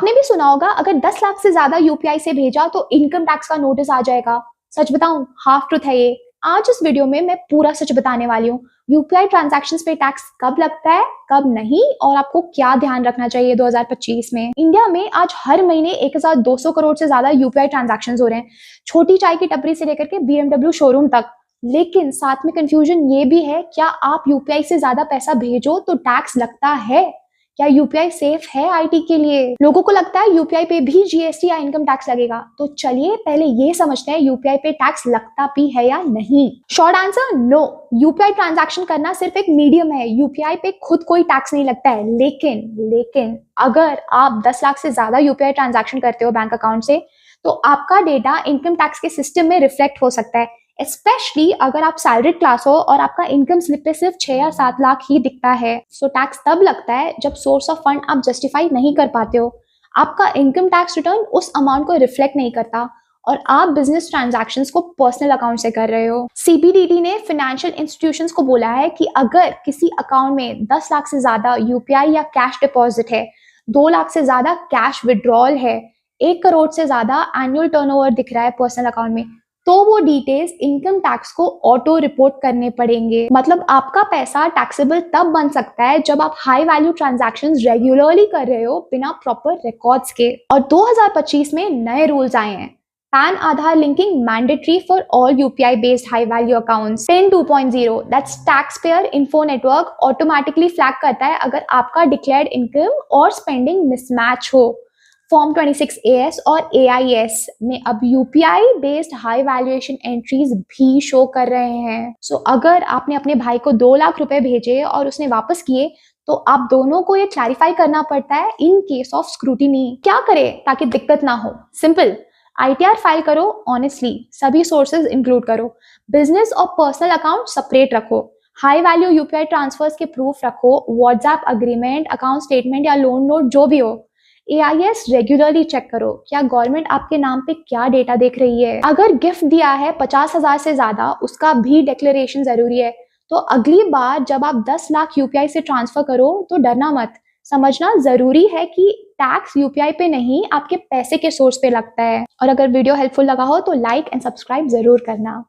आपने भी सुना होगा अगर 10 लाख से ज्यादा यूपीआई से भेजा तो इनकम टैक्स का नोटिस आ जाएगा। सच बताऊं, हाफ ट्रूथ है ये। आज इस वीडियो में मैं पूरा सच बताने वाली हूँ। यूपीआई ट्रांजैक्शंस पे टैक्स कब लगता है, कब नहीं, और आपको क्या ध्यान रखना चाहिए 2025 में। इंडिया में आज हर महीने 1200 करोड़ से ज्यादा यूपीआई ट्रांजैक्शंस हो रहे हैं, छोटी चाय की टपरी से लेकर के बीएमडब्ल्यू शोरूम तक। लेकिन साथ में कंफ्यूजन ये भी है, क्या आप यूपीआई से ज्यादा पैसा भेजो तो टैक्स लगता है? क्या यूपीआई सेफ है आईटी के लिए? लोगों को लगता है यूपीआई पे भी जीएसटी या इनकम टैक्स लगेगा। तो चलिए पहले ये समझते हैं यूपीआई पे टैक्स लगता भी है या नहीं। Short answer, no. UPI transaction करना सिर्फ एक मीडियम है, यूपीआई पे खुद कोई टैक्स नहीं लगता है। लेकिन अगर आप 10 लाख से ज्यादा यूपीआई ट्रांजैक्शन करते हो बैंक अकाउंट से, तो आपका डेटा इनकम टैक्स के सिस्टम में रिफ्लेक्ट हो सकता है, स्पेशली अगर आप सैलरी क्लास हो और आपका इनकम स्लिप पे सिर्फ 6 या 7 लाख ही दिखता है। सो टैक्स तब लगता है जब सोर्स ऑफ फंड आप जस्टिफाई नहीं कर पाते हो, आपका इनकम टैक्स रिटर्न उस अमाउंट को रिफ्लेक्ट नहीं करता और आप बिजनेस ट्रांजैक्शंस को पर्सनल अकाउंट से कर रहे हो। सीबीडीटी ने फाइनेंशियल इंस्टीट्यूशंस को बोला है कि अगर किसी अकाउंट में 10 लाख से ज्यादा यूपीआई या कैश डिपॉजिट है, 2 लाख से ज्यादा कैश विड्रॉल है, 1 करोड़ से ज्यादा एनुअल टर्नओवर दिख रहा है पर्सनल अकाउंट में, तो वो डिटेल्स इनकम टैक्स को ऑटो रिपोर्ट करने पड़ेंगे। मतलब आपका पैसा टैक्सेबल तब बन सकता है जब आप हाई वैल्यू ट्रांजैक्शंस रेगुलरली कर रहे हो बिना प्रॉपर रिकॉर्ड्स के। और 2025 में नए रूल्स आए हैं। Pan Aadhaar linking mandatory for all UPI based high value accounts. PIN 2.0 that's tax payer info network automatically flag करता है अगर आपका डिक्लेयर्ड इनकम और स्पेंडिंग मिसमैच हो। फॉर्म 26AS और AIS में अब UPI based high valuation entries भी शो कर रहे हैं। सो अगर आपने अपने भाई को 2 लाख रुपए भेजे और उसने वापस किए, तो आप दोनों को ये क्लैरिफाई करना पड़ता है इन केस ऑफ स्क्रूटिनी। क्या करें ताकि दिक्कत ना हो? सिंपल, ITR फाइल करो ऑनेस्टली, सभी सोर्सेज इंक्लूड करो, बिजनेस और पर्सनल अकाउंट सेपरेट रखो, हाई वैल्यू यूपीआई ट्रांसफर्स के प्रूफ रखो, व्हाट्सएप अग्रीमेंट, अकाउंट स्टेटमेंट या लोन नोट जो भी हो। AIS रेगुलरली चेक करो, क्या गवर्नमेंट आपके नाम पे क्या डेटा देख रही है। अगर गिफ्ट दिया है 50,000 से ज्यादा, उसका भी डिक्लेरेशन जरूरी है। तो अगली बार जब आप 10 लाख यूपीआई से ट्रांसफर करो तो डरना मत, समझना जरूरी है कि टैक्स यूपीआई पे नहीं आपके पैसे के सोर्स पे लगता है। और अगर वीडियो हेल्पफुल लगा हो तो लाइक एंड सब्सक्राइब जरूर करना।